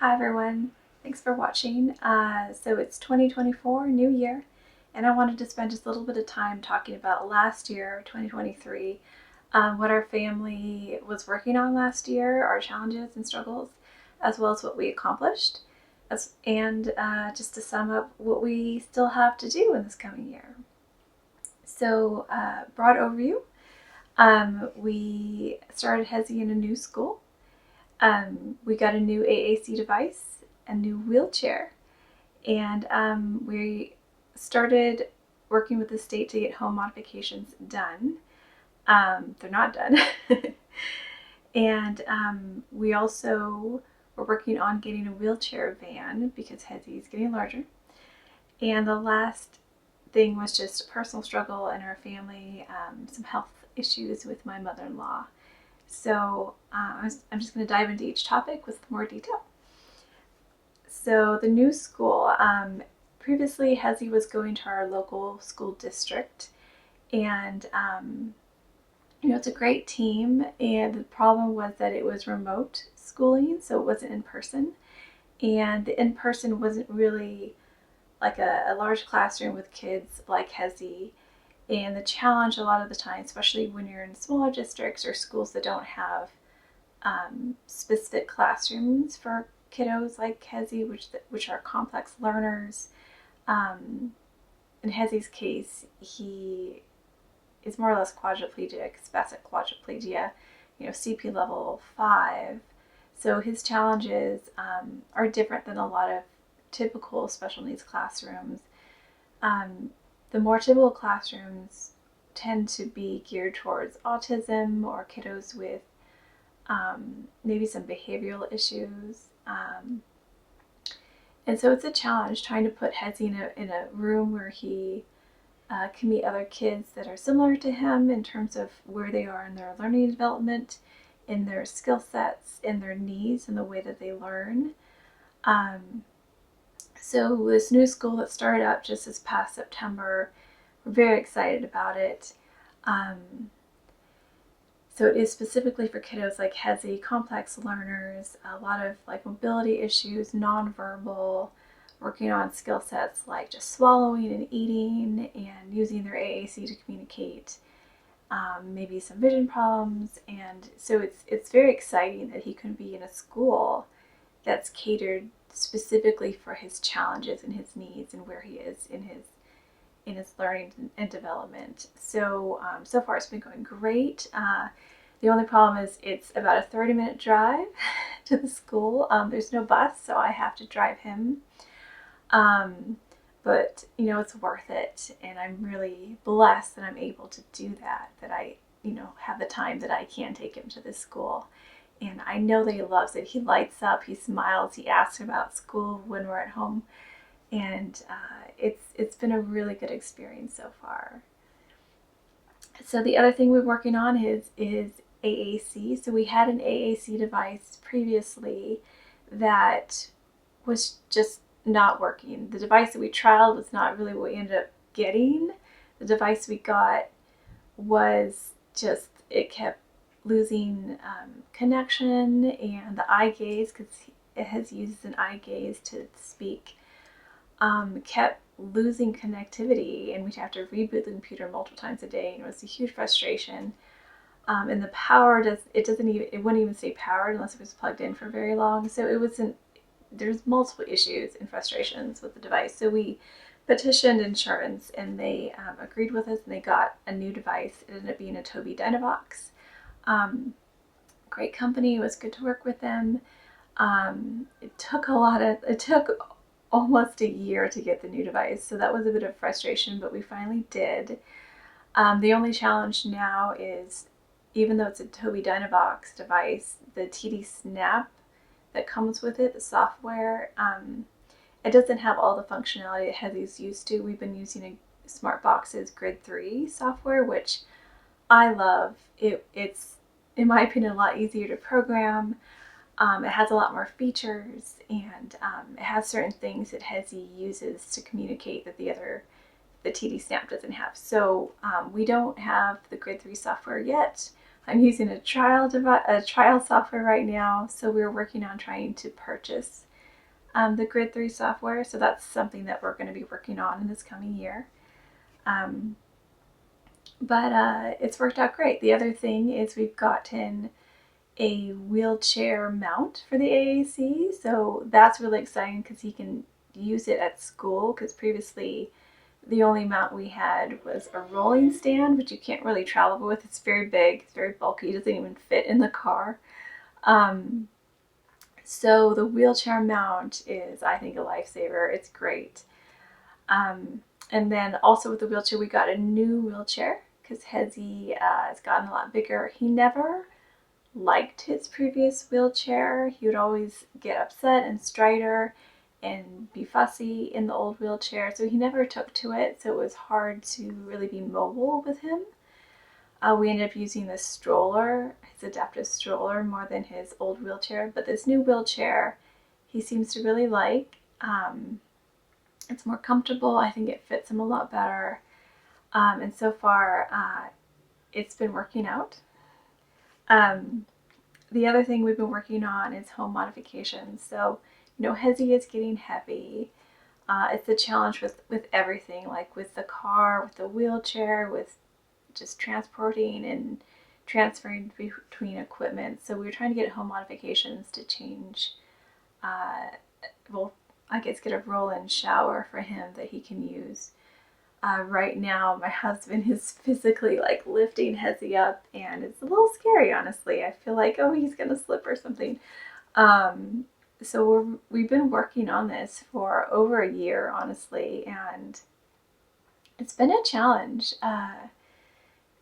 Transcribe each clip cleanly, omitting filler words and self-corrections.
Hi everyone, thanks for watching. So it's 2024, new year, and I wanted to spend just a little bit of time talking about last year, 2023, what our family was working on last year, our challenges and struggles, as well as what we accomplished, and just to sum up what we still have to do in this coming year. So, broad overview, we started Heze in a new school. We got a new AAC device, a new wheelchair, and we started working with the state to get home modifications done. They're not done. And we also were working on getting a wheelchair van because Heze is getting larger. And the last thing was just a personal struggle in our family, some health issues with my mother-in-law. So I'm just going to dive into each topic with more detail. So the new school, previously Heze was going to our local school district, and it's a great team, and the problem was that it was remote schooling, so it wasn't in person, and the in-person wasn't really like a large classroom with kids like Heze. And the challenge a lot of the time, especially when you're in smaller districts or schools that don't have specific classrooms for kiddos like Heze, which are complex learners. In Heze's case, he is more or less quadriplegic, spastic quadriplegia, CP level 5. So his challenges are different than a lot of typical special needs classrooms. The more typical classrooms tend to be geared towards autism or kiddos with maybe some behavioral issues. And so it's a challenge trying to put Heze in a room where he can meet other kids that are similar to him in terms of where they are in their learning development, in their skill sets, in their needs, and the way that they learn. So this new school that started up just this past September, we're very excited about it. So it is specifically for kiddos like Heze, complex learners, a lot of like mobility issues, nonverbal, working on skill sets like just swallowing and eating and using their AAC to communicate, maybe some vision problems. And so it's very exciting that he can be in a school that's catered specifically for his challenges and his needs and where he is in his learning and development. So so far it's been going great. The only problem is it's about a 30-minute drive to the school. There's no bus, so I have to drive him. But it's worth it, and I'm really blessed that I'm able to do that I have the time that I can take him to this school. And I know that he loves it. He lights up, he smiles, he asks about school when we're at home. And it's been a really good experience so far. So the other thing we're working on is AAC. So we had an AAC device previously that was just not working. The device that we trialed was not really what we ended up getting. The device we got was just, it kept losing connection, and the eye gaze, because it has used an eye gaze to speak, kept losing connectivity, and we'd have to reboot the computer multiple times a day, and it was a huge frustration. And the power it wouldn't even stay powered unless it was plugged in for very long. So there's multiple issues and frustrations with the device. So we petitioned insurance, and they agreed with us, and they got a new device. It ended up being a Tobii Dynavox. Great company. It was good to work with them. It took almost a year to get the new device, so that was a bit of frustration, but we finally did. The only challenge now is, even though it's a Tobii Dynavox device, the TD Snap that comes with it, the software, it doesn't have all the functionality that Heze's used to. We've been using a Smartbox's Grid 3 software, which I love. It's, in my opinion, a lot easier to program. It has a lot more features, and it has certain things that Heze uses to communicate that the TD Snap doesn't have. So we don't have the Grid 3 software yet. I'm using a trial software right now, so we're working on trying to purchase the Grid 3 software, so that's something that we're going to be working on in this coming year. But it's worked out great. The other thing is we've gotten a wheelchair mount for the AAC, so that's really exciting because he can use it at school, because previously the only mount we had was a rolling stand, which you can't really travel with. It's very big, it's very bulky, it doesn't even fit in the car. So the wheelchair mount is, I think, a lifesaver. It's great. And then also with the wheelchair, we got a new wheelchair because Heze has gotten a lot bigger. He never liked his previous wheelchair. He would always get upset and stridor and be fussy in the old wheelchair, so he never took to it, so it was hard to really be mobile with him. We ended up using this stroller, his adaptive stroller, more than his old wheelchair, but this new wheelchair he seems to really like. It's more comfortable. I think it fits him a lot better, and so far it's been working out. The other thing we've been working on is home modifications. So, Heze is getting heavy. It's a challenge with everything, like with the car, with the wheelchair, with just transporting and transferring between equipment. So we're trying to get home modifications to change, get a roll-in shower for him that he can use. Right now, my husband is physically lifting Heze up, and it's a little scary, honestly. I feel like, oh, he's gonna slip or something. So we've been working on this for over a year, honestly, and it's been a challenge.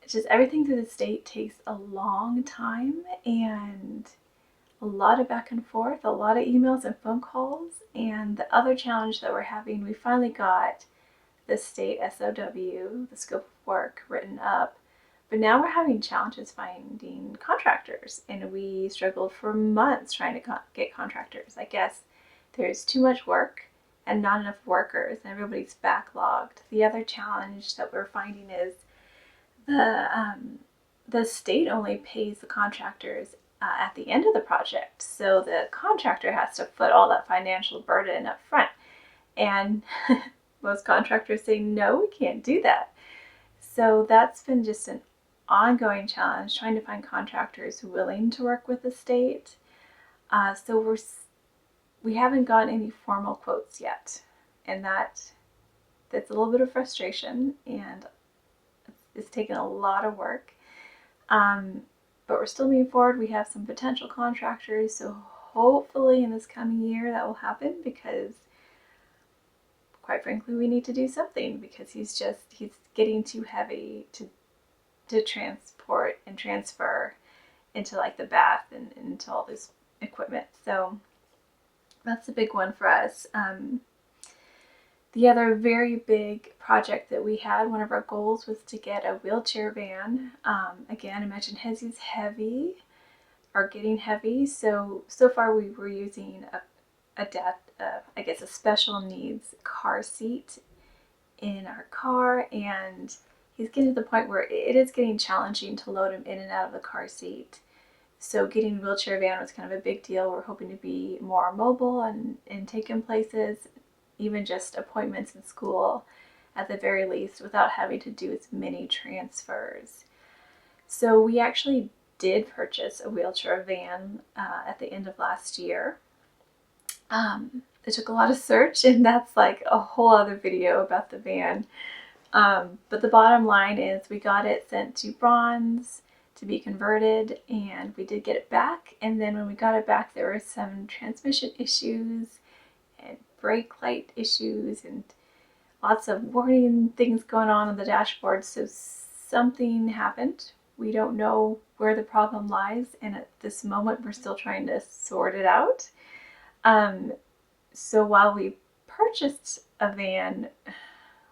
It's just everything through the state takes a long time and a lot of back and forth, a lot of emails and phone calls. And the other challenge that we're having, we finally got the state SOW, the scope of work, written up, but now we're having challenges finding contractors, and we struggled for months trying to get contractors. I guess there's too much work and not enough workers, and everybody's backlogged. The other challenge that we're finding is the state only pays the contractors at the end of the project, so the contractor has to foot all that financial burden up front, and most contractors say, no, we can't do that. So that's been just an ongoing challenge, trying to find contractors willing to work with the state. So we haven't gotten any formal quotes yet, and that's a little bit of frustration, and it's taken a lot of work. But we're still moving forward. We have some potential contractors, so hopefully in this coming year that will happen, because quite frankly, we need to do something, because he's getting too heavy to transport and transfer into the bath and into all this equipment. So that's a big one for us. The other very big project that we had, one of our goals, was to get a wheelchair van. Again, imagine Heze's heavy, or getting heavy. So far we were using a special needs car seat in our car, and he's getting to the point where it is getting challenging to load him in and out of the car seat. So getting a wheelchair van was kind of a big deal. We're hoping to be more mobile and take him places, even just appointments in school at the very least, without having to do as many transfers. So we actually did purchase a wheelchair van at the end of last year. It took a lot of search, and that's a whole other video about the van. But the bottom line is we got it sent to Bronze to be converted, and we did get it back. And then when we got it back, there were some transmission issues and brake light issues and lots of warning things going on the dashboard. So something happened. We don't know where the problem lies, and at this moment we're still trying to sort it out. So while we purchased a van,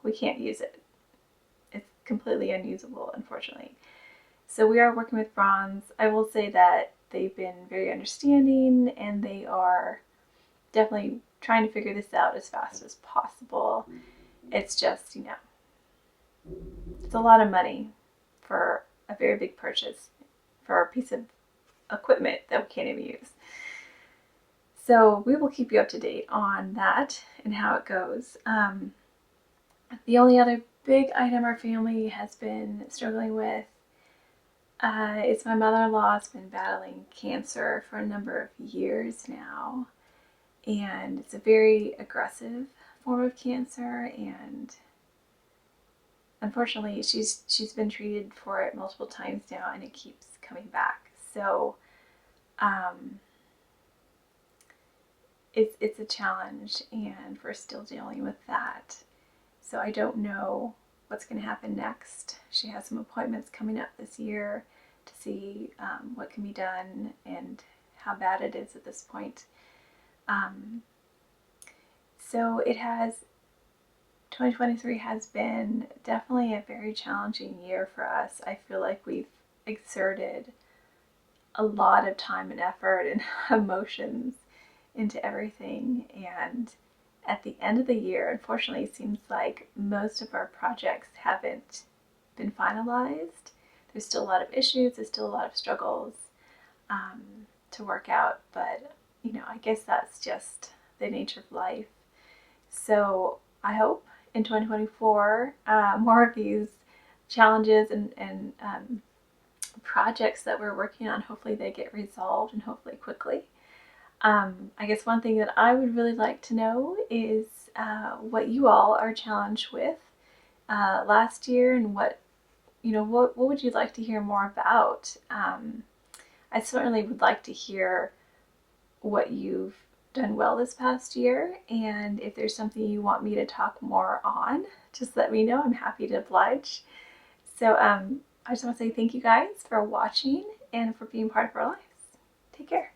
we can't use it. It's completely unusable, unfortunately. So we are working with Bronze. I will say that they've been very understanding, and they are definitely trying to figure this out as fast as possible. It's just, it's a lot of money for a very big purchase for a piece of equipment that we can't even use. So we will keep you up to date on that and how it goes. The only other big item our family has been struggling with is my mother-in-law has been battling cancer for a number of years now. And it's a very aggressive form of cancer, and unfortunately she's been treated for it multiple times now, and it keeps coming back. So it's a challenge, and we're still dealing with that. So I don't know what's going to happen next. She has some appointments coming up this year to see what can be done and how bad it is at this point. So 2023 has been definitely a very challenging year for us. I feel like we've exerted a lot of time and effort and emotions into everything, and at the end of the year, unfortunately, it seems like most of our projects haven't been finalized. There's still a lot of issues, there's still a lot of struggles to work out, but I guess that's just the nature of life. So I hope in 2024 more of these challenges and projects that we're working on, hopefully they get resolved, and hopefully quickly. I guess one thing that I would really like to know is what you all are challenged with last year, and what would you like to hear more about? I certainly would like to hear what you've done well this past year, and if there's something you want me to talk more on, just let me know. I'm happy to oblige. So I just want to say thank you guys for watching and for being part of our lives. Take care.